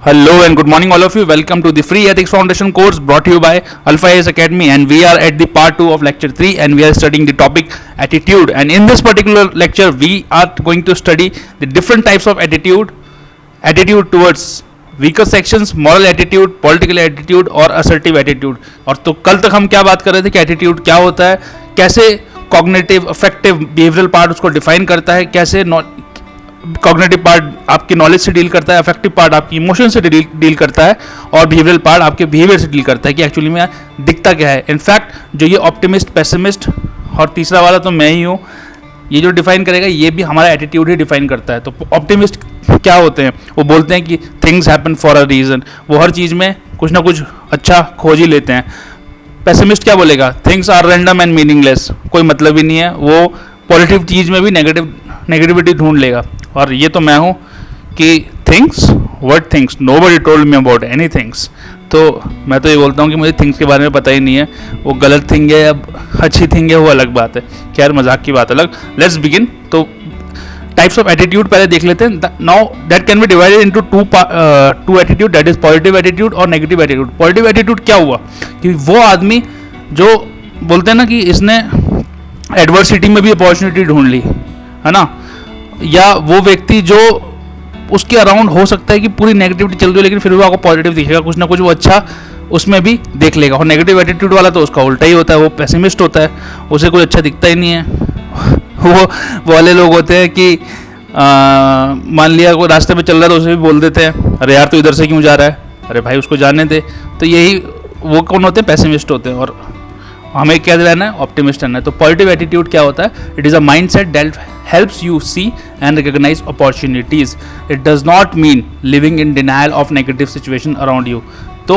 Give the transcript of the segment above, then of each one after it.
Hello and good morning, all of you. Welcome to the Free Ethics Foundation course brought to you by Alpha AS Academy, and we are at the part 2 of lecture 3, and we are studying the topic attitude. And in this particular lecture, we are going to study the different types of attitude towards weaker sections, moral attitude, political attitude और assertive attitude. और तो कल तक हम क्या बात कर रहे थे कि attitude क्या होता है, कैसे cognitive, affective, behavioral part उसको define करता है, कैसे कॉग्निटिव पार्ट आपकी नॉलेज से डील करता है, अफेक्टिव पार्ट आपकी इमोशन से डील करता है, और बिहेवियरल पार्ट आपके बिहेवियर से डील करता है कि एक्चुअली में दिखता क्या है. इनफैक्ट जो ये ऑप्टिमिस्ट, पेसिमिस्ट और तीसरा वाला तो मैं ही हूँ, ये जो डिफाइन करेगा ये भी हमारा एटीट्यूड ही डिफाइन करता है. तो ऑप्टिमिस्ट क्या होते हैं? वो बोलते हैं कि things happen for a reason, वो हर चीज़ में कुछ ना कुछ अच्छा खोज ही लेते हैं. पेसिमिस्ट क्या बोलेगा? Things are random and meaningless, कोई मतलब ही नहीं है. वो पॉजिटिव चीज़ में भी नेगेटिविटी ढूंढ लेगा. और ये तो मैं हूँ कि things, what things, nobody told me about any things. तो मैं तो ये बोलता हूँ कि मुझे थिंग्स के बारे में पता ही नहीं है. वो गलत थिंग है या अच्छी थिंग है वो अलग बात है. खैर, मजाक की बात अलग. Let's begin. तो टाइप्स ऑफ एटीट्यूड पहले देख लेते हैं. Now that can be divided into two attitude, that is positive attitude और नेगेटिव एटीट्यूड. पॉजिटिव एटीट्यूड क्या हुआ कि वो आदमी जो बोलते हैं ना कि इसने एडवर्सिटी में भी अपॉर्चुनिटी ढूंढ ली, है ना, या वो व्यक्ति जो उसके अराउंड हो सकता है कि पूरी नेगेटिविटी चल रही है लेकिन फिर भी आपको पॉजिटिव दिखेगा, कुछ ना कुछ वो अच्छा उसमें भी देख लेगा. और नेगेटिव एटीट्यूड वाला तो उसका उल्टा ही होता है, वो पेसिमिस्ट होता है, उसे कुछ अच्छा दिखता ही नहीं है. वो वाले लोग होते हैं कि मान लिया कोई रास्ते पे चल रहा है तो उसे भी बोल देते हैं, अरे यार तू इधर से क्यों जा रहा है, अरे भाई उसको जाने दे. तो यही वो कौन होते हैं? पेसिमिस्ट होते हैं. और हमें क्या रहना है? ऑप्टिमिस्ट रहना है. तो पॉजिटिव एटीट्यूड क्या होता है? It is a mind set that helps you see and recognize opportunities. It does not mean living in denial of negative situation around you. तो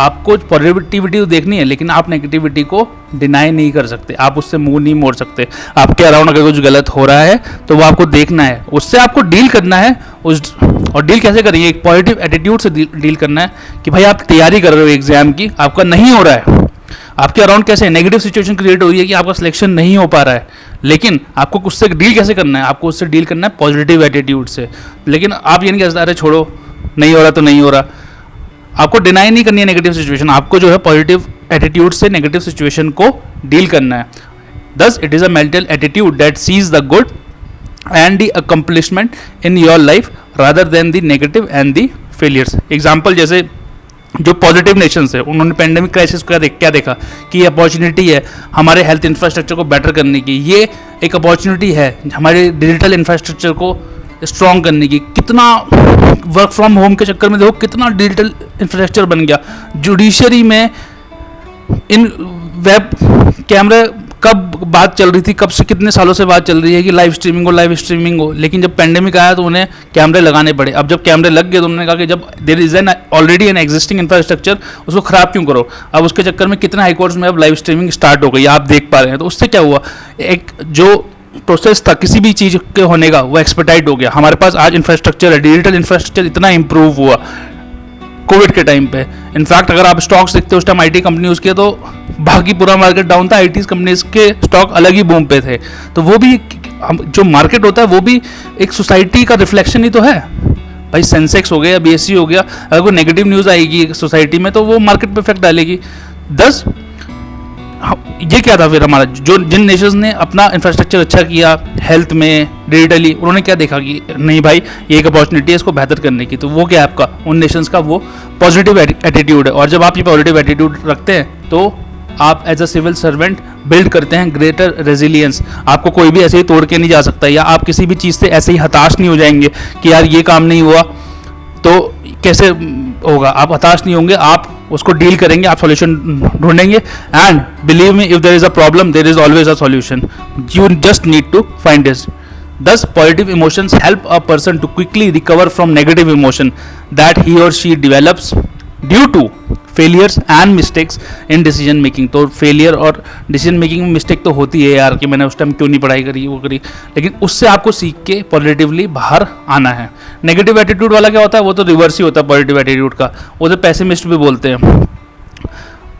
आपको पॉजिटिविटी देखनी है लेकिन आप नेगेटिविटी को डिनाई नहीं कर सकते, आप उससे मुंह नहीं मोड़ सकते. आपके अराउंड अगर कुछ गलत हो रहा है तो वो आपको देखना है, उससे आपको डील करना है. और डील कैसे करेंगे? एक पॉजिटिव एटीट्यूड से डील करना है कि भाई आप तैयारी कर रहे हो एग्जाम की, आपका नहीं हो रहा है, आपके अराउंड कैसे नेगेटिव सिचुएशन क्रिएट हो रही है कि आपका सिलेक्शन नहीं हो पा रहा है, लेकिन आपको उससे डील कैसे करना है? आपको उससे डील करना है पॉजिटिव एटीट्यूड से. लेकिन आप ये नहीं कह सकते अरे छोड़ो नहीं हो रहा तो नहीं हो रहा. आपको डिनाई नहीं करनी है नेगेटिव सिचुएशन, आपको जो है पॉजिटिव एटीट्यूड से नेगेटिव सिचुएशन को डील करना है. Thus it is a mental attitude that sees the good and the accomplishment in your life rather than the negative and the failures. Example जैसे जो positive Nations है उन्होंने pandemic crisis को क्या देखा कि ये अपॉर्चुनिटी है हमारे हेल्थ इंफ्रास्ट्रक्चर को बेटर करने की, ये एक अपॉर्चुनिटी है हमारे डिजिटल इंफ्रास्ट्रक्चर को स्ट्रॉन्ग करने की. कितना वर्क फ्रॉम होम के चक्कर में देखो कितना डिजिटल इंफ्रास्ट्रक्चर बन गया. जुडिशरी में इन वेब कैमरे कब बात चल रही थी, कब से कितने सालों से बात चल रही है कि लाइव स्ट्रीमिंग हो, लेकिन जब पेंडेमिक आया तो उन्हें कैमरे लगाने पड़े. अब जब कैमरे लग गए तो उन्होंने कहा कि जब there is an already an existing infrastructure उसको खराब क्यों करो. अब उसके चक्कर में कितने हाईकोर्ट्स में अब लाइव स्ट्रीमिंग स्टार्ट हो गई, आप देख पा रहे हैं. तो उससे क्या हुआ? एक जो प्रोसेस था किसी भी चीज़ के होने का वो एक्सपर्टाइट हो गया. हमारे पास आज इंफ्रास्ट्रक्चर है, डिजिटल इंफ्रास्ट्रक्चर इतना इंप्रूव हुआ कोविड के टाइम पे. इनफैक्ट अगर आप स्टॉक्स देखते हो उस टाइम आईटी कंपनीज के, तो बाकी पूरा मार्केट डाउन था, आईटी कंपनीज के स्टॉक अलग ही बूम पे थे. तो वो भी जो मार्केट होता है वो भी एक सोसाइटी का रिफ्लेक्शन ही तो है भाई. सेंसेक्स हो गया, बीएससी हो गया, अगर कोई नेगेटिव न्यूज़ आएगी सोसाइटी में तो वो मार्केट पे इफेक्ट डालेगी. 10 ये क्या था फिर हमारा जो जिन नेशंस ने अपना इंफ्रास्ट्रक्चर अच्छा किया हेल्थ में, डिजिटली, उन्होंने क्या देखा कि नहीं भाई ये एक अपॉर्चुनिटी है इसको बेहतर करने की. तो वो क्या है आपका उन नेशंस का वो पॉजिटिव एटीट्यूड है. और जब आप ये पॉजिटिव एटीट्यूड रखते हैं तो आप as a civil servant build करते हैं ग्रेटर रेजिलियंस. आपको कोई भी ऐसे ही तोड़ के नहीं जा सकता, या आप किसी भी चीज़ से ऐसे ही हताश नहीं हो जाएंगे कि यार ये काम नहीं हुआ तो कैसे होगा. आप हताश नहीं होंगे, आप उसको डील करेंगे, आप सॉल्यूशन ढूंढेंगे. And believe me, if there is a problem there is always a solution, you just need to find it. Thus, positive emotions help a person to quickly recover from negative emotion that he or she develops due to failures and mistakes in decision making. तो failure और decision making में mistake तो होती है यार कि मैंने उस टाइम क्यों नहीं पढ़ाई करी वो करी, लेकिन उससे आपको सीख के पॉजिटिवली बाहर आना है. नेगेटिव एटीट्यूड वाला क्या होता है? वो तो रिवर्स ही होता है पॉजिटिव एटीट्यूड का, वो तो पेसिमिस्ट भी बोलते हैं.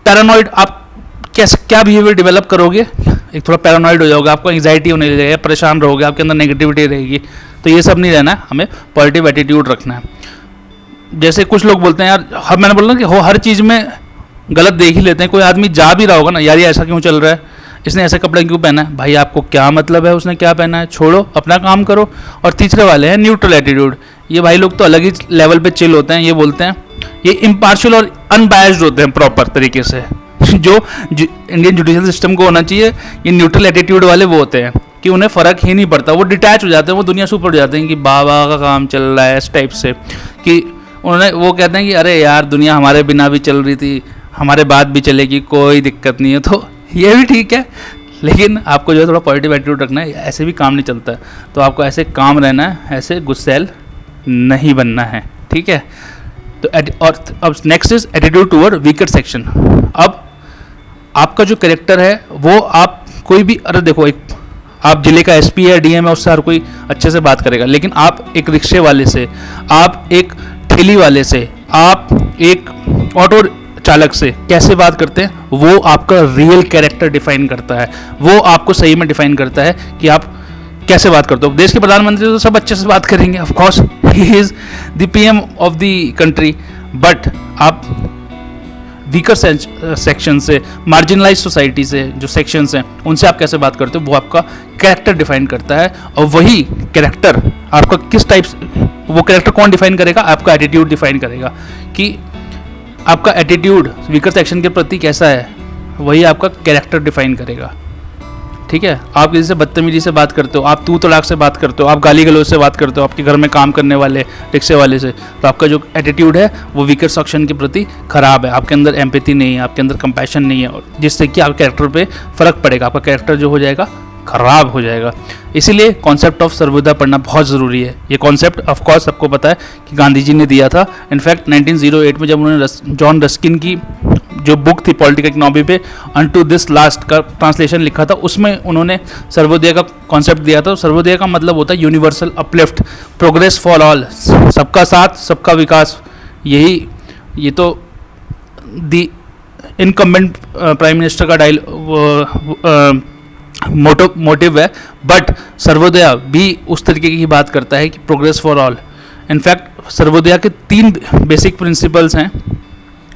पैरानॉइड, आप क्या बिहेवियर डेवलप करोगे? एक थोड़ा पैरानॉइड हो जाओगे, आपको एंग्जाइटी होने लगेगा, परेशान रहोगे, आपके अंदर नेगेटिविटी रहेगी. तो ये सब नहीं रहना है, हमें पॉजिटिव एटीट्यूड रखना है. जैसे कुछ लोग बोलते हैं यार, मैंने बोला कि हर चीज़ में गलत देख ही लेते हैं। कोई आदमी जा भी रहा होगा ना, यार ये ऐसा क्यों चल रहा है, इसने ऐसा कपड़ा क्यों पहना है, भाई आपको क्या मतलब है उसने क्या पहना है, छोड़ो अपना काम करो। और तीसरे वाले हैं न्यूट्रल एटीट्यूड। ये भाई लोग तो अलग ही लेवल पे चिल होते हैं। ये बोलते हैं, ये इम्पार्शियल और अनबायस्ड होते हैं प्रॉपर तरीके से। जो इंडियन जुडिशियल सिस्टम को होना चाहिए, ये न्यूट्रल एटीट्यूड वाले वो होते हैं कि उन्हें फ़र्क ही नहीं पड़ता, वो डिटैच हो जाते हैं, वो दुनिया से ऊपर हो जाते हैं कि बाबा का काम चल रहा है, इस टाइप से। कि उन्होंने वो कहते हैं कि अरे यार दुनिया हमारे बिना भी चल रही थी, हमारे बाद भी चलेगी, कोई दिक्कत नहीं है। तो ये भी ठीक है, लेकिन आपको जो है थोड़ा पॉजिटिव एटीट्यूड रखना है, ऐसे भी काम नहीं चलता है। तो आपको ऐसे काम रहना है, ऐसे गुस्सैल नहीं बनना है, ठीक है। तो और अब next is attitude toward weaker section. अब आपका जो कैरेक्टर है वो, आप कोई भी, अरे देखो, एक आप जिले का एसपी है, डीएम है, उससे हर कोई अच्छे से बात करेगा, लेकिन आप एक रिक्शे वाले से, आप एक ठेली वाले से, आप एक ऑटो चालक से कैसे बात करते हैं, वो आपका रियल कैरेक्टर डिफाइन करता है। वो आपको सही में डिफाइन करता है कि आप कैसे बात करते हो। देश के प्रधानमंत्री तो सब अच्छे से बात करेंगे, of course he is the PM of the country, but आप वीकर सेक्शन से, मार्जिनलाइज सोसाइटी से जो सेक्शंस हैं, उनसे आप कैसे बात करते हो, वो आपका कैरेक्टर डिफाइन करता है। और वही कैरेक्टर आपका किस टाइप, वो कैरेक्टर कौन डिफाइन करेगा, आपका एटीट्यूड डिफाइन करेगा कि आपका एटीट्यूड वीकर सेक्शन के प्रति कैसा है, वही आपका कैरेक्टर डिफाइन करेगा, ठीक है। आप किसी से बदतमीजी से बात करते हो, आप तू तड़ाक से बात करते हो, आप गाली गलौज से बात करते हो आपके घर में काम करने वाले रिक्शे वाले से, तो आपका जो एटीट्यूड है वो वीकर सेक्शन के प्रति खराब है। आपके अंदर एम्पैथी नहीं है, आपके अंदर कंपैशन नहीं है, जिससे कि आपके कैरेक्टर पे फ़र्क पड़ेगा, आपका कैरेक्टर जो हो जाएगा खराब हो जाएगा। इसीलिए कॉन्सेप्ट ऑफ सर्वोदय पढ़ना बहुत ज़रूरी है। ये कॉन्सेप्ट ऑफ कोर्स सबको पता है कि गांधी जी ने दिया था। इनफैक्ट 1908 में जब उन्होंने जॉन रस्किन की जो बुक थी पॉलिटिकल इकोनॉमी पे, अनटू दिस लास्ट का ट्रांसलेशन लिखा था, उसमें उन्होंने सर्वोदय का कॉन्सेप्ट दिया था। सर्वोदय का मतलब होता है universal uplift, progress for all, सबका साथ सबका विकास। यही, ये तो दी इनकम्बेंट प्राइम मिनिस्टर का मोटिव है, बट सर्वोदय भी उस तरीके की बात करता है कि progress for all. In fact Sarvodaya के 3 बेसिक प्रिंसिपल्स हैं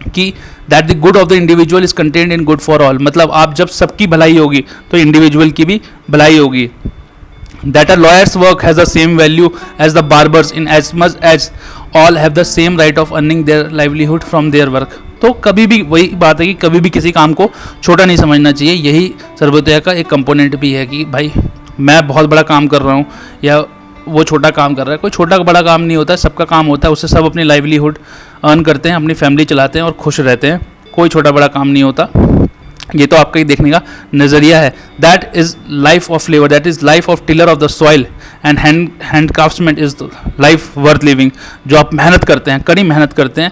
कि that the good of the individual is contained in good for all, मतलब आप जब सबकी भलाई होगी तो इंडिविजुअल की भी भलाई होगी। That a lawyer's work has the same value as the barber's in as much as all have the same right of earning their livelihood from their work. तो कभी भी वही बात है कि कभी भी किसी काम को छोटा नहीं समझना चाहिए। यही सर्वोदय का एक कंपोनेंट भी है कि भाई मैं बहुत बड़ा काम कर रहा हूँ या वो छोटा काम कर रहा है, कोई छोटा बड़ा काम नहीं होता है, सबका काम होता है, उससे सब अपनी लाइवलीहुड अर्न करते हैं, अपनी फैमिली चलाते हैं और खुश रहते हैं। कोई छोटा बड़ा काम नहीं होता। ये तो आपका ही देखने का नज़रिया है। That is life of labour, that is life of tiller of the soil and hand craftsman is life worth living. जो आप मेहनत करते हैं, कड़ी मेहनत करते हैं,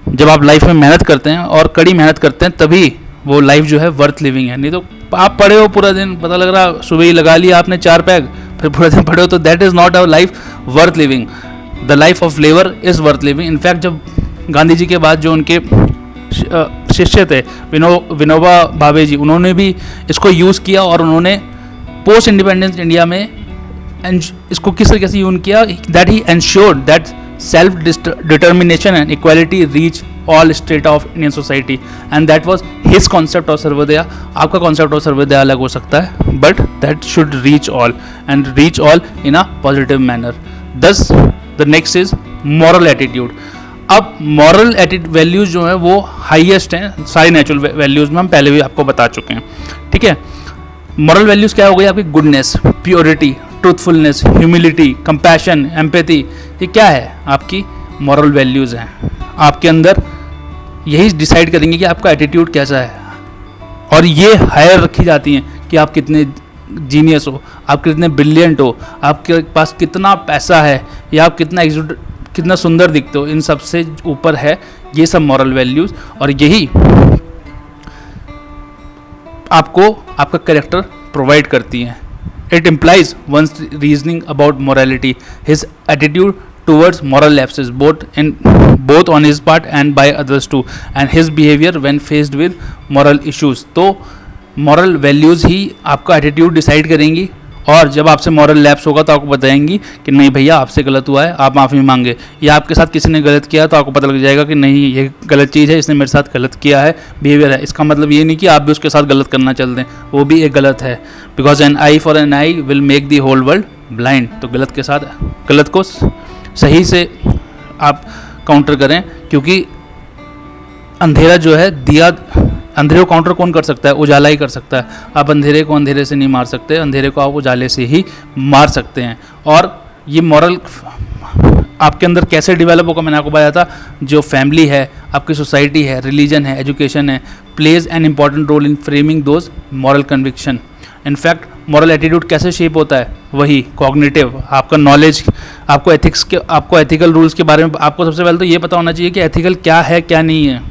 जब आप लाइफ में मेहनत करते हैं और कड़ी मेहनत करते हैं, तभी वो लाइफ जो है वर्थ लिविंग है। नहीं तो आप पढ़े हो पूरा दिन, पता लग रहा सुबह ही लगा लिया आपने 4 पैग, फिर पूरा दिन पढ़े हो, तो that is not a life worth living. The life of labour is worth living. In fact जब गांधी जी के बाद जो उनके शिष्य थे विनोबा भावे जी, उन्होंने भी इसको यूज़ किया और उन्होंने पोस्ट इंडिपेंडेंस इंडिया में इसको किस तरीके से यूज़ किया, दैट ही ensured that self determination and equality reach all state of Indian society, and that was his concept of Sarvodaya. आपका कॉन्सेप्ट ऑफ सर्वोदय अलग हो सकता है, but that should reach all and reach all in a positive manner. Thus the next is moral attitude. अब moral values जो हैं वो highest हैं सारी नेचुरल वैल्यूज़ में, हम पहले भी आपको बता चुके हैं, ठीक है। मॉरल वैल्यूज़ क्या हो गई आपकी? Goodness, purity, truthfulness, humility, compassion, empathy. ये क्या है? आपकी मॉरल वैल्यूज़ हैं। आपके अंदर यही डिसाइड करेंगे कि आपका एटीट्यूड कैसा है, और ये हायर रखी जाती हैं कि आप कितने जीनियस हो, आप कितने ब्रिलियंट हो, आपके पास कितना पैसा है, या आप कितना सुंदर दिखते हो। इन सब से ऊपर है ये सब मॉरल वैल्यूज़, और यही आपको आपका कैरेक्टर प्रोवाइड करती हैं। It implies one's reasoning about morality, his attitude towards moral lapses both on his part and by others too, and his behavior when faced with moral issues। तो moral values ही आपका attitude decide करेंगी, और जब आपसे moral lapse होगा तो आपको बताएंगी कि नहीं भैया आपसे गलत हुआ है, आप माफ़ी मांगे। या आपके साथ किसी ने गलत किया तो आपको पता लग जाएगा कि नहीं ये गलत चीज़ है, इसने मेरे साथ गलत किया है, बिहेवियर है। इसका मतलब ये नहीं कि आप भी उसके साथ गलत करना चल दें, वो भी एक गलत है। Because an eye for an eye will make the whole world blind. तो गलत के साथ गलत को सही से आप काउंटर करें, क्योंकि अंधेरा जो है दिया, अंधेरे को काउंटर कौन कर सकता है? उजाला ही कर सकता है। आप अंधेरे को अंधेरे से नहीं मार सकते, अंधेरे को आप उजाले से ही मार सकते हैं। और ये मॉरल आपके अंदर कैसे डेवलप होगा, मैंने आपको बताया था। जो फैमिली है, आपकी सोसाइटी है, रिलीजन है, एजुकेशन है, plays an important role in framing those moral conviction. In fact moral attitude कैसे शेप होता है? वही कॉग्निटिव, आपका नॉलेज, आपको एथिक्स के, आपको एथिकल रूल्स के बारे में आपको सबसे पहले तो ये पता होना चाहिए कि एथिकल क्या है क्या नहीं है।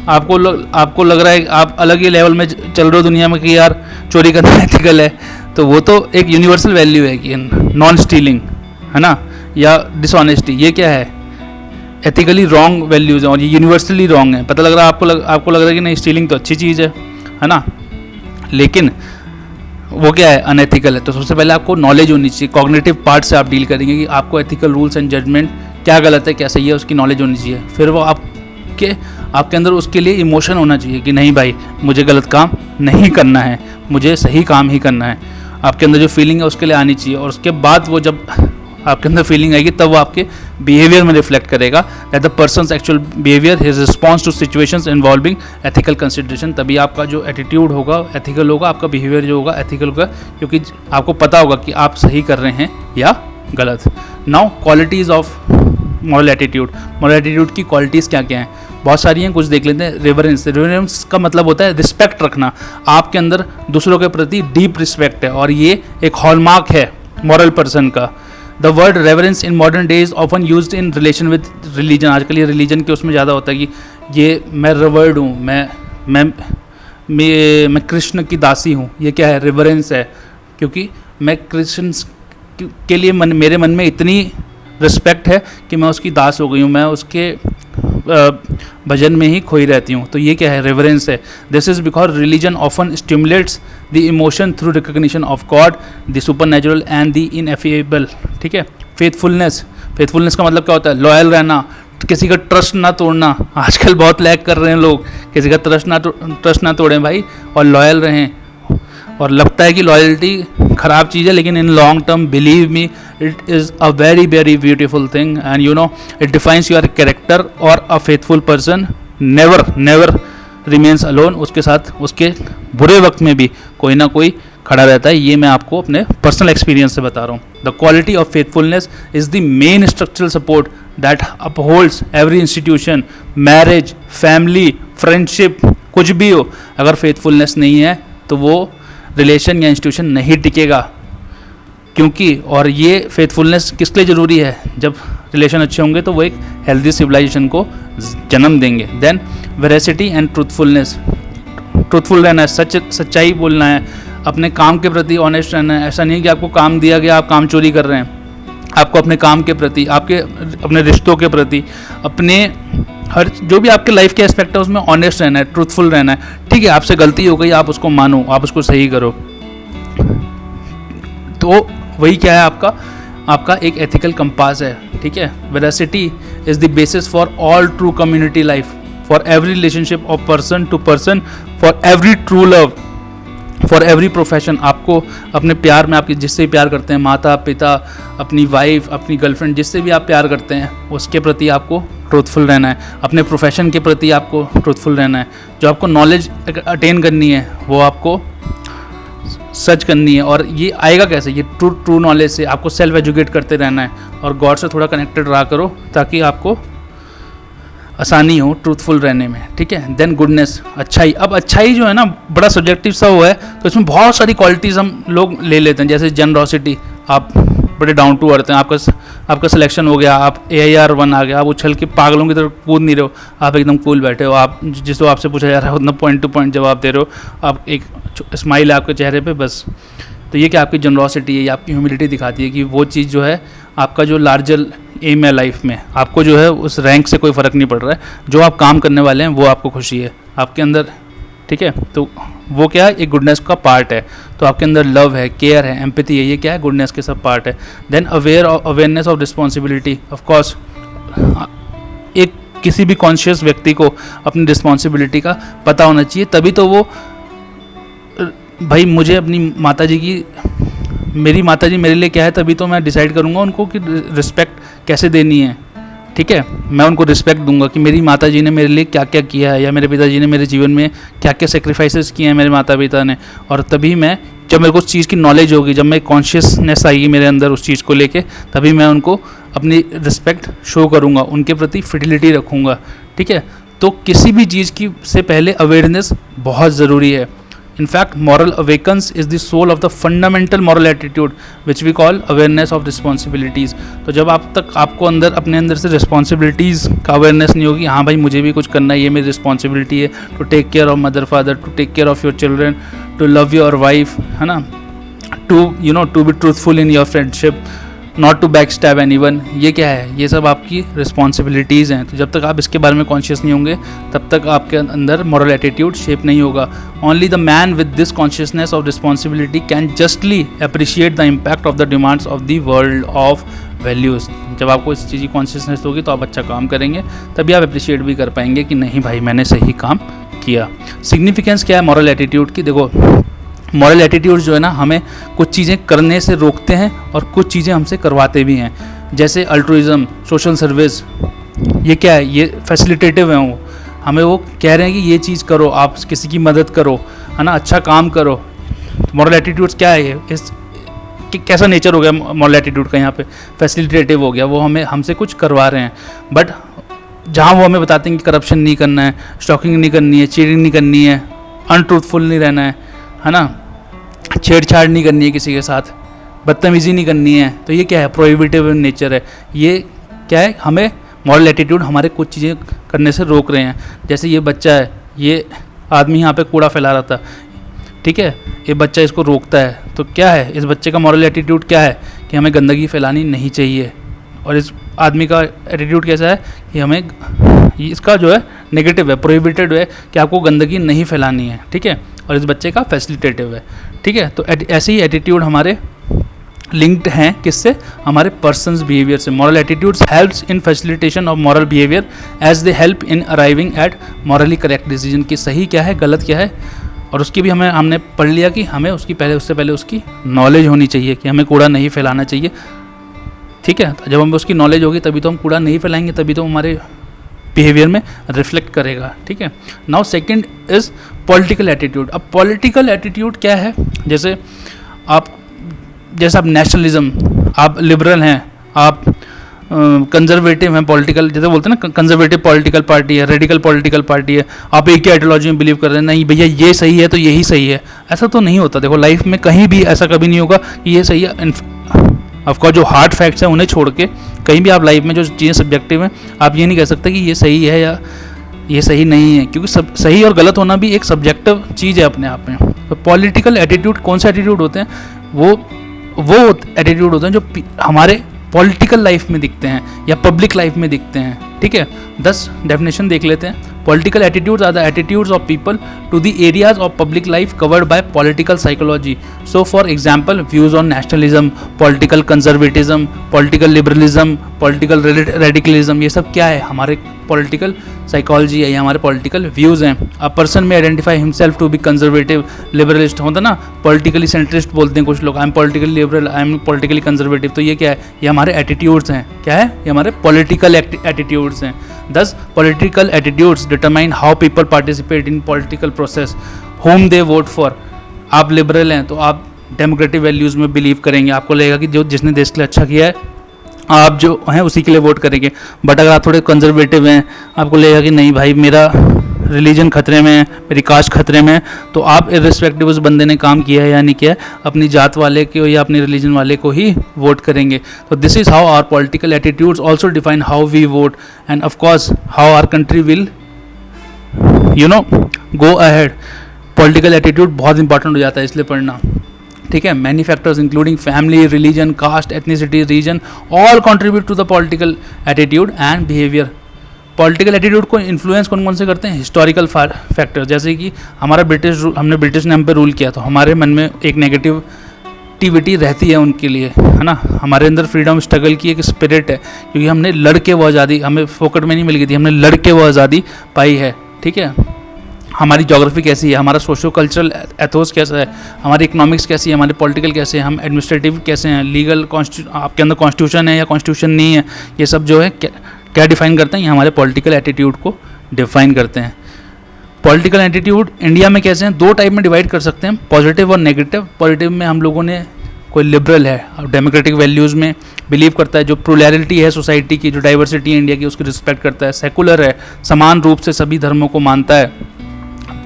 आपको लग रहा है आप अलग ही लेवल में चल रहे हो दुनिया में कि यार चोरी करना एथिकल है, तो वो तो एक यूनिवर्सल वैल्यू है कि नॉन स्टीलिंग, है ना, या डिसऑनेस्टी, ये क्या है? एथिकली रॉन्ग वैल्यूज़ हैं और ये यूनिवर्सली रॉन्ग है। पता लग रहा है आपको लग रहा है कि नहीं स्टीलिंग तो अच्छी चीज़ है ना, लेकिन वो क्या है? अनएथिकल है। तो सबसे पहले आपको नॉलेज होनी चाहिए, कॉग्निटिव पार्ट से आप डील करेंगे कि आपको एथिकल रूल्स एंड जजमेंट क्या गलत है क्या सही है, उसकी नॉलेज होनी चाहिए। फिर वो आपके अंदर उसके लिए इमोशन होना चाहिए कि नहीं भाई मुझे गलत काम नहीं करना है, मुझे सही काम ही करना है। आपके अंदर जो फीलिंग है उसके लिए आनी चाहिए, और उसके बाद वो जब आपके अंदर फीलिंग आएगी तब वो आपके बिहेवियर में रिफ्लेक्ट करेगा that the person's actual behaviour, his response to situations involving ethical consideration. तभी आपका जो एटीट्यूड होगा एथिकल होगा, आपका बिहेवियर जो होगा एथिकल होगा, क्योंकि आपको पता होगा कि आप सही कर रहे हैं या गलत। Now qualities of moral attitude. Moral attitude की क्वालिटीज़ क्या क्या हैं? बहुत सारी हैं, कुछ देख लेते हैं। रेवरेंस। रेवरेंस का मतलब होता है रिस्पेक्ट रखना। आपके अंदर दूसरों के प्रति डीप रिस्पेक्ट है, और ये एक हॉलमार्क है मॉरल पर्सन का। The word reverence in modern days often used in relation with religion. आजकल ये रिलीजन के उसमें ज़्यादा होता है कि ये मैं रिवर्ड हूँ, मैं कृष्ण की दासी हूँ। ये क्या है? रेवरेंस है, क्योंकि मैं कृष्ण के लिए मेरे मन में इतनी रिस्पेक्ट है कि मैं उसकी दास हो गई हूँ, मैं उसके भजन में ही खोई रहती हूँ। तो ये क्या है? रेवरेंस है। This is because religion often stimulates the emotion through recognition of God, the super natural and the ineffable. ठीक है। फेथफुलनेस। फेथफुलनेस का मतलब क्या होता है? लॉयल रहना, किसी का ट्रस्ट ना तोड़ना। आजकल बहुत लैग कर रहे हैं लोग, किसी का ट्रस्ट ना तोड़ें भाई, और लॉयल रहें। और लगता है कि लॉयल्टी ख़राब चीज़ है, लेकिन in long term believe me it is a very very beautiful thing, and you know it defines your character. और a faithful person never remains alone. उसके साथ उसके बुरे वक्त में भी कोई ना कोई खड़ा रहता है। ये मैं आपको अपने पर्सनल एक्सपीरियंस से बता रहा हूँ। The quality of faithfulness is the main structural support that upholds every institution, marriage, family, friendship, कुछ भी हो। अगर फेथफुलनेस नहीं है तो वो रिलेशन या इंस्टीट्यूशन नहीं टिकेगा। क्योंकि और ये फेथफुलनेस किस लिए ज़रूरी है? जब रिलेशन अच्छे होंगे तो वो एक हेल्दी सिविलाइजेशन को जन्म देंगे। Then veracity and truthfulness. Truthful रहना है, सच्चाई बोलना है, अपने काम के प्रति ऑनेस्ट रहना है। ऐसा नहीं कि आपको काम दिया गया आप काम चोरी कर रहे हैं। आपको अपने काम के प्रति, अपने रिश्तों के प्रति, अपने हर जो भी आपके लाइफ के एस्पेक्ट है उसमें ऑनेस्ट रहना है, ट्रूथफुल रहना है। ठीक है, आपसे गलती हो गई, आप उसको मानो, आप उसको सही करो। तो वही क्या है? आपका एक एथिकल कंपास है। ठीक है। Veracity is the basis for all true community life, for every relationship of person to person, for every true love, for every profession. आपको अपने प्यार में, आपके जिससे भी प्यार करते हैं, माता पिता, अपनी वाइफ, अपनी गर्लफ्रेंड, जिससे भी आप प्यार करते हैं उसके प्रति आपको ट्रूथफुल रहना है। अपने प्रोफेशन के प्रति आपको ट्रूथफुल रहना है। जो आपको नॉलेज अटेन करनी है वो आपको सर्च करनी है। और ये आएगा कैसे? ये ट्रू नॉलेज से। आपको सेल्फ एजुकेट करते रहना है और गॉड से थोड़ा कनेक्टेड रहा करो ताकि आपको आसानी हो ट्रूथफुल रहने में। ठीक है। देन गुडनेस, अच्छाई। अब अच्छाई जो है ना बड़ा सब्जेक्टिव सा हुआ है, तो इसमें बहुत सारी क्वालिटीज़ हम लोग ले लेते हैं। जैसे जनरॉसिटी, आप बड़े डाउन टू अर्थ हैं, आपका सिलेक्शन हो गया, आप AIR 1 आ गया, आप उछल के पागलों की तरफ कूद नहीं रहे हो, आप एकदम कूल बैठे हो। आप जिसको आपसे पूछा जा रहा है उतना पॉइंट टू पॉइंट जवाब दे रहे हो, आप एक स्माइल है आपके चेहरे पे बस। तो ये क्या आपकी जनरॉसिटी है, ये आपकी ह्यूमिलिटी दिखाती है कि वो चीज़ जो है आपका जो लार्जर एम है लाइफ में, आपको जो है उस रैंक से कोई फ़र्क नहीं पड़ रहा है। जो आप काम करने वाले हैं वो आपको खुशी है आपके अंदर। ठीक है। तो वो क्या है, एक गुडनेस का पार्ट है। तो आपके अंदर लव है, केयर है, एम्पैथी है, ये क्या है, गुडनेस के सब पार्ट है। Then awareness of responsibility, of course एक किसी भी कॉन्शियस व्यक्ति को अपनी रिस्पॉन्सिबिलिटी का पता होना चाहिए, तभी तो वो भाई मुझे अपनी माताजी की, मेरी माताजी मेरे लिए क्या है, तभी तो मैं डिसाइड करूँगा उनको कि रिस्पेक्ट कैसे देनी है। ठीक है, मैं उनको रिस्पेक्ट दूंगा कि मेरी माताजी ने मेरे लिए क्या क्या किया है, या मेरे पिताजी ने मेरे जीवन में क्या क्या सेक्रीफाइसेस किए हैं मेरे माता पिता ने। और तभी मैं, जब मेरे को उस चीज़ की नॉलेज होगी, जब मैं कॉन्शियसनेस आएगी मेरे अंदर उस चीज़ को लेके, तभी मैं उनको अपनी रिस्पेक्ट शो करूँगा, उनके प्रति फिडिलिटी रखूँगा। ठीक है, तो किसी भी चीज़ की से पहले अवेयरनेस बहुत ज़रूरी है। In fact, moral awakens is the soul of the fundamental moral attitude, which we call awareness of responsibilities. तो जब आप तक आपको अंदर अपने अंदर से responsibilities का awareness नहीं होगी, हाँ भाई मुझे भी कुछ करना है, ये मेरी responsibility है, to take care of mother father, to take care of your children, to love your wife, है ना, to be truthful in your friendship, not to backstab anyone, ये क्या है, ये सब आपकी रिस्पॉन्सिबिलिटीज़ हैं। तो जब तक आप इसके बारे में कॉन्शियस नहीं होंगे, तब तक आपके अंदर मॉरल एटीट्यूड शेप नहीं होगा। Only the man with this consciousness of responsibility can justly appreciate the impact of the demands of the world of values. जब आपको इस चीज़ की कॉन्शियसनेस होगी तो आप अच्छा काम करेंगे, तभी आप अप्रिशिएट भी कर पाएंगे कि नहीं भाई मैंने सही काम किया। सिग्निफिकेंस क्या है मॉरल एटीट्यूड की? देखो, मॉरल एटीट्यूड जो है ना, हमें कुछ चीज़ें करने से रोकते हैं और कुछ चीज़ें हमसे करवाते भी हैं। जैसे अल्ट्रुइज़म, सोशल सर्विस, ये क्या है, ये फैसिलिटेटिव है, वो हमें वो कह रहे हैं कि ये चीज़ करो, आप किसी की मदद करो, है ना, अच्छा काम करो। मॉरल एटीट्यूड्स क्या है, इस कैसा नेचर हो गया मॉरल एटीट्यूड का? यहाँ पे फैसिलिटेटिव हो गया, वो हमें हमसे कुछ करवा रहे हैं, बट जहाँ वो हमें बताते हैं कि करप्शन नहीं करना है, स्टॉकिंग नहीं करनी है, चीटिंग नहीं करनी है, अनट्रूथफुल नहीं रहना है ना, छेड़छाड़ नहीं करनी है किसी के साथ, बदतमीज़ी नहीं करनी है, तो ये क्या है, प्रोहिबिटिव नेचर है। ये क्या है, हमें मॉरल एटीट्यूड हमारे कुछ चीज़ें करने से रोक रहे हैं। जैसे ये बच्चा है, ये आदमी यहाँ पे कूड़ा फैला रहा था, ठीक है, ये बच्चा इसको रोकता है, तो क्या है, इस बच्चे का मॉरल एटीट्यूड क्या है कि हमें गंदगी फैलानी नहीं चाहिए। और इस आदमी का एटीट्यूड कैसा है कि हमें, इसका जो है नेगेटिव है, प्रोहिबिटेड है कि आपको गंदगी नहीं फैलानी है। ठीक है, और इस बच्चे का फैसिलिटेटिव है। ठीक है, तो ऐसे ही एटीट्यूड हमारे लिंक्ड हैं किससे, हमारे पर्सन्स बिहेवियर से। Moral attitudes helps in facilitation of moral behaviour as they help in arriving at morally correct decision, कि सही क्या है, गलत क्या है। और उसकी भी हमने पढ़ लिया कि हमें उससे पहले उसकी नॉलेज होनी चाहिए कि हमें कूड़ा नहीं फैलाना चाहिए। ठीक है, तो जब हमें उसकी नॉलेज होगी तभी तो हम कूड़ा नहीं फैलाएंगे, तभी तो हमारे बिहेवियर में रिफ्लेक्ट करेगा। ठीक है, now second is political attitude. अब पॉलिटिकल एटीट्यूड क्या है, जैसे आप नेशनलिज्म, आप लिबरल हैं, आप कंजर्वेटिव हैं, पॉलिटिकल, जैसे बोलते हैं ना, कंजर्वेटिव पॉलिटिकल पार्टी है, रेडिकल पॉलिटिकल पार्टी है, आप एक ही आइडियोलॉजी में बिलीव कर रहे हैं, नहीं भैया ये सही है तो यही सही है, ऐसा तो नहीं होता। देखो लाइफ में कहीं भी ऐसा कभी नहीं होगा कि ये सही है। ऑफकोर्स जो हार्ड फैक्ट्स हैं उन्हें छोड़ के कहीं भी आप लाइफ में जो चीज़ें सब्जेक्टिव हैं, आप ये नहीं कह सकते कि ये सही है या ये सही नहीं है, क्योंकि सब सही और गलत होना भी एक सब्जेक्टिव चीज़ है अपने आप में। तो पॉलिटिकल एटीट्यूड कौन से एटीट्यूड होते हैं, वो एटीट्यूड होते हैं जो हमारे पॉलिटिकल लाइफ में दिखते हैं या पब्लिक लाइफ में दिखते हैं। ठीक है, 10 डेफिनेशन देख लेते हैं। Political attitudes are the attitudes of people to the areas of public life covered by political psychology. So for example, views on nationalism, political conservatism, political liberalism, political radicalism, ये सब क्या है, हमारे पॉलिटिकल साइकोलॉजी है, ये हमारे political views हैं। A person में identify himself to be conservative, liberalist होता ना, पॉलिटिकली सेंट्रिस्ट बोलते हैं कुछ लोग, I am politically liberal, I am politically conservative. तो ये क्या है, ये हमारे एटीट्यूड्स हैं। क्या है, ये हमारे पॉलिटिकल एटीट्यूड्स हैं। 10 political attitudes determine how people participate in political process, home they vote for. आप लिबरल हैं तो आप डेमोक्रेटिक वैल्यूज़ में बिलीव करेंगे, आपको लगेगा कि जो जिसने देश के लिए अच्छा किया है आप जो हैं उसी के लिए वोट करेंगे। बट अगर आप थोड़े कंजर्वेटिव हैं, आपको लगेगा कि नहीं भाई मेरा रिलीजन खतरे में है, मेरी कास्ट खतरे में है, तो आप इर्रिस्पेक्टिव उस बंदे ने काम किया है या नहीं किया है, अपनी जात वाले को या अपनी रिलीजन वाले को ही वोट करेंगे। तो this is how our political attitudes also define how we vote and of course how our country will go ahead. Political attitude बहुत इंपॉर्टेंट हो जाता है, इसलिए पढ़ना। ठीक है, many factors including family, religion, caste, ethnicity, region all contribute to the political attitude and behaviour political attitude को influence कौन कौन से करते हैं? हिस्टोरिकल फैक्टर, जैसे कि हमने ब्रिटिश ने हम पे रूल किया तो हमारे मन में एक नेगेटिविटी रहती है उनके लिए, है ना। हमारे अंदर फ्रीडम स्ट्रगल की एक स्पिरिट है, क्योंकि हमने लड़ के वो आज़ादी, हमें फोकट में नहीं मिल गई थी, हमने लड़ के वो आज़ादी पाई है, ठीक है। हमारी ज्योग्राफी कैसी है, हमारा सोशो कल्चरल एथोस कैसा है, हमारी इकोनॉमिक्स कैसी है, हमारे पॉलिटिकल कैसे हैं, हम एडमिनिस्ट्रेटिव कैसे हैं, लीगल आपके अंदर कॉन्स्टिट्यूशन है या कॉन्स्टिट्यूशन नहीं है, ये सब जो है क्या डिफाइन करते हैं? ये हमारे पॉलिटिकल एटीट्यूड को डिफाइन करते हैं। पॉलिटिकल एटीट्यूड इंडिया में कैसे हैं? 2 टाइप में डिवाइड कर सकते हैं, पॉजिटिव और नेगेटिव। पॉजिटिव में हम लोगों ने, कोई लिबरल है और डेमोक्रेटिक वैल्यूज़ में बिलीव करता है, जो प्लुरैलिटी है सोसाइटी की, जो डाइवर्सिटी है इंडिया की, उसकी रिस्पेक्ट करता है, सेकुलर है, समान रूप से सभी धर्मों को मानता है,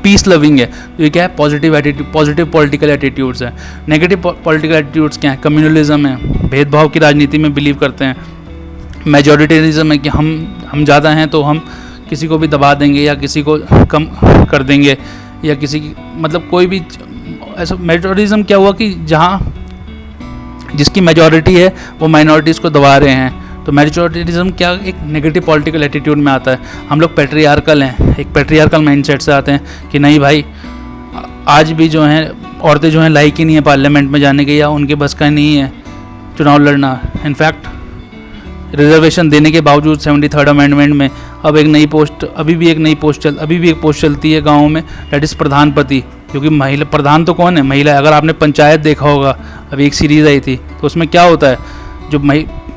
पीस लविंग है, तो ये क्या है? Positive attitude, positive political attitudes है। नेगेटिव पॉलिटिकल एटीट्यूड्स क्या है? कम्युनलिज्म है, भेदभाव की राजनीति में बिलीव करते हैं, मेजॉरिटेरिज्म है कि हम ज़्यादा हैं तो हम किसी को भी दबा देंगे या किसी को कम कर देंगे, या किसी की मतलब कोई भी ऐसा। मेजॉरिटिज्म क्या हुआ कि जहाँ जिसकी मेजॉरिटी है वो माइनॉरिटीज़ को दबा रहे हैं, तो मेजॉरिटिज्म क्या एक नेगेटिव पॉलिटिकल एटीट्यूड में आता है। हम लोग पैट्रियार्कल हैं, एक पैट्रियार्कल माइंडसेट से आते हैं कि नहीं भाई, आज भी जो हैं औरतें जो हैं लायक ही नहीं है पार्लियामेंट में जाने के, या उनके बस का नहीं है चुनाव लड़ना। इनफैक्ट रिजर्वेशन देने के बावजूद 73rd अमेंडमेंट में अब एक नई पोस्ट, अभी भी एक पोस्ट चलती है गाँव में, दैट इज़ प्रधानपति, क्योंकि महिला प्रधान तो कौन है? महिला। अगर आपने पंचायत देखा होगा, अभी एक सीरीज़ आई थी, तो उसमें क्या होता है, जो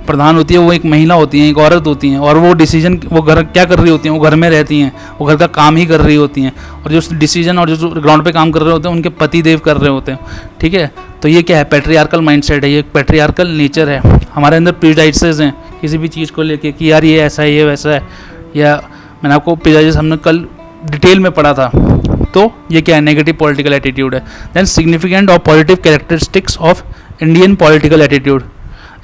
प्रधान होती है वो एक महिला होती है, एक औरत होती हैं, और वो डिसीजन, वो घर क्या कर रही होती हैं? वो घर में रहती हैं, वो घर का काम ही कर रही होती हैं, और जो डिसीजन और जो ग्राउंड पे काम कर रहे होते हैं उनके पति देव कर रहे होते हैं, ठीक है। तो ये क्या है? पैट्रियार्कल माइंडसेट है, ये पैट्रियार्कल नेचर है। हमारे अंदर प्रेजुडिसेस हैं किसी भी चीज़ को लेके कि यार ये ऐसा है, ये वैसा है, या मैंने आपको प्रेजुडिस हमने कल डिटेल में पढ़ा था। तो ये क्या है? नेगेटिव पॉलिटिकल एटीट्यूड है। देन सिग्निफिकेंट और positive characteristics of Indian political attitude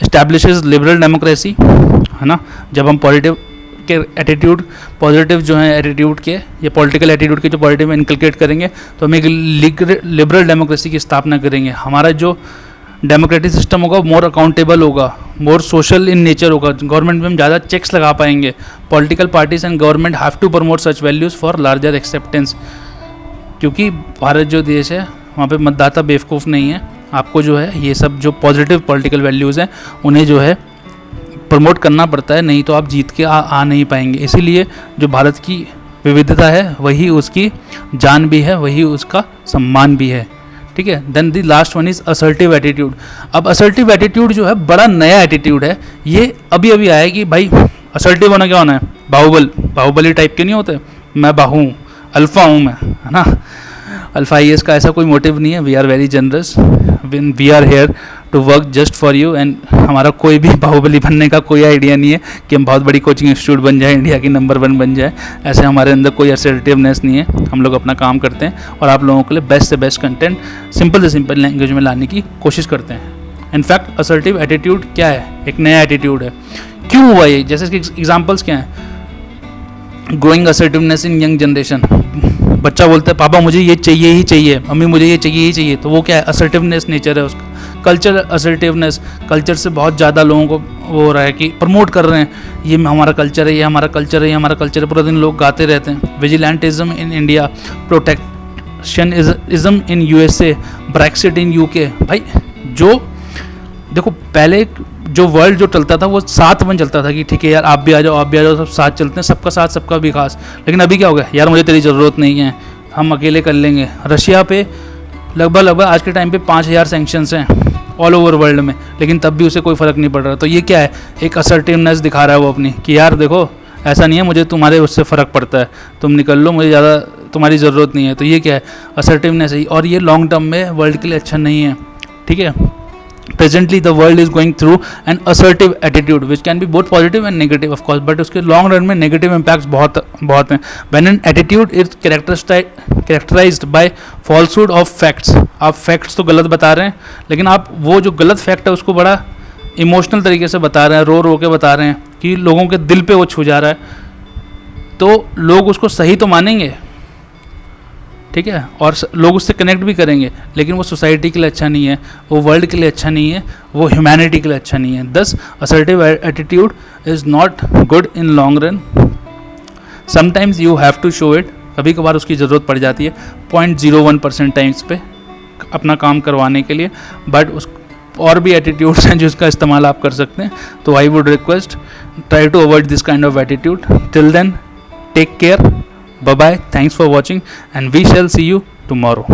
establishes liberal democracy, है ना। जब हम पॉजिटिव के एटीट्यूड, पॉजिटिव जो है एटीट्यूड के, ये पॉलिटिकल एटीट्यूड के जो पॉजिटिव इनकलकेट करेंगे, तो हम एक लिबरल डेमोक्रेसी की स्थापना करेंगे। हमारा जो डेमोक्रेटिक सिस्टम होगा मोर अकाउंटेबल होगा, मोर सोशल इन नेचर होगा, गवर्नमेंट में हम ज़्यादा चेक्स लगा पाएंगे। Political parties and government have to promote such values for larger acceptance, क्योंकि भारत जो देश है वहाँ पे मतदाता बेवकूफ़ नहीं है। आपको जो है ये सब जो पॉजिटिव पॉलिटिकल वैल्यूज़ हैं उन्हें जो है प्रमोट करना पड़ता है, नहीं तो आप जीत के आ नहीं पाएंगे। इसीलिए जो भारत की विविधता है वही उसकी जान भी है, वही उसका सम्मान भी है, ठीक है। Then the last one is assertive attitude. अब असर्टिव एटीट्यूड जो है बड़ा नया एटीट्यूड है, ये अभी अभी आया कि भाई असर्टिव होना क्या होना है? बाहुबली टाइप के नहीं होते, मैं बाहू हूँ, अल्फ़ा हूँ मैं, है ना। अल्फ़ा IAS का ऐसा कोई मोटिव नहीं है। We are very generous, we are here to work just for you, and हमारा कोई भी बाहुबली बनने का कोई आइडिया नहीं है कि हम बहुत बड़ी कोचिंग इंस्टीट्यूट बन जाए, इंडिया की नंबर 1 बन जाए। ऐसे हमारे अंदर कोई असर्टिवनेस नहीं है। हम लोग अपना काम करते हैं और आप लोगों के लिए बेस्ट से बेस्ट कंटेंट सिंपल से सिंपल लैंग्वेज में लाने की कोशिश करते हैं। इनफैक्ट असर्टिव एटीट्यूड क्या है? एक नया एटीट्यूड है। क्यों हुआ ये? जैसे इसके एग्जाम्पल्स क्या हैं? ग्रोइंग असर्टिवनेस इन यंग जनरेशन। बच्चा बोलता है पापा मुझे ये चाहिए ही चाहिए, मम्मी मुझे ये चाहिए ही चाहिए, तो वो क्या है? असर्टिवनेस नेचर है उसका। कल्चर असर्टिवनेस, कल्चर से बहुत ज़्यादा लोगों को वो हो रहा है कि प्रमोट कर रहे हैं, ये हमारा कल्चर है, ये हमारा कल्चर है, ये हमारा कल्चर है, पूरा दिन लोग गाते रहते हैं। Vigilantism in India, protectionism in USA, Brexit in UK। भाई जो देखो पहले जो वर्ल्ड जो चलता था वो साथ में चलता था कि ठीक है यार आप भी आ जाओ, सब साथ चलते हैं, सबका साथ सबका विकास। लेकिन अभी क्या हो गया? यार मुझे तेरी ज़रूरत नहीं है, हम अकेले कर लेंगे। रशिया पे लगभग आज के टाइम पे 5000 सैंक्शंस हैं ऑल ओवर वर्ल्ड में, लेकिन तब भी उसे कोई फ़र्क नहीं पड़ रहा। तो ये क्या है? एक असर्टिवनेस दिखा रहा है वो अपनी कि यार देखो ऐसा नहीं है, मुझे तुम्हारे उससे फ़र्क पड़ता है, तुम निकल लो, मुझे ज़्यादा तुम्हारी ज़रूरत नहीं है। तो ये क्या है? असर्टिवनेस है, और ये लॉन्ग टर्म में वर्ल्ड के लिए अच्छा नहीं है, ठीक है। Presently the world is going through an assertive attitude which can be both positive and negative of course, but उसके long run में negative impacts बहुत हैं। When an attitude is characterized by falsehood of facts, आप facts तो गलत बता रहे हैं, लेकिन आप वो जो गलत fact है उसको बड़ा इमोशनल तरीके से बता रहे हैं, रो रो के बता रहे हैं कि लोगों के दिल पे वो छू जा रहा है, तो लोग उसको सही तो मानेंगे, ठीक है, और लोग उससे कनेक्ट भी करेंगे, लेकिन वो सोसाइटी के लिए अच्छा नहीं है, वो वर्ल्ड के लिए अच्छा नहीं है, वो ह्यूमैनिटी के लिए अच्छा नहीं है। Thus assertive attitude is not good in long run, sometimes you have to show it, कभी कभार उसकी ज़रूरत पड़ जाती है 0.01% टाइम्स पे अपना काम करवाने के लिए, बट उस और भी एटीट्यूड्स हैं जिसका इस्तेमाल आप कर सकते हैं. तो I would request try to avoid this kind of attitude. Till then take care, bye bye, thanks for watching and we shall see you tomorrow.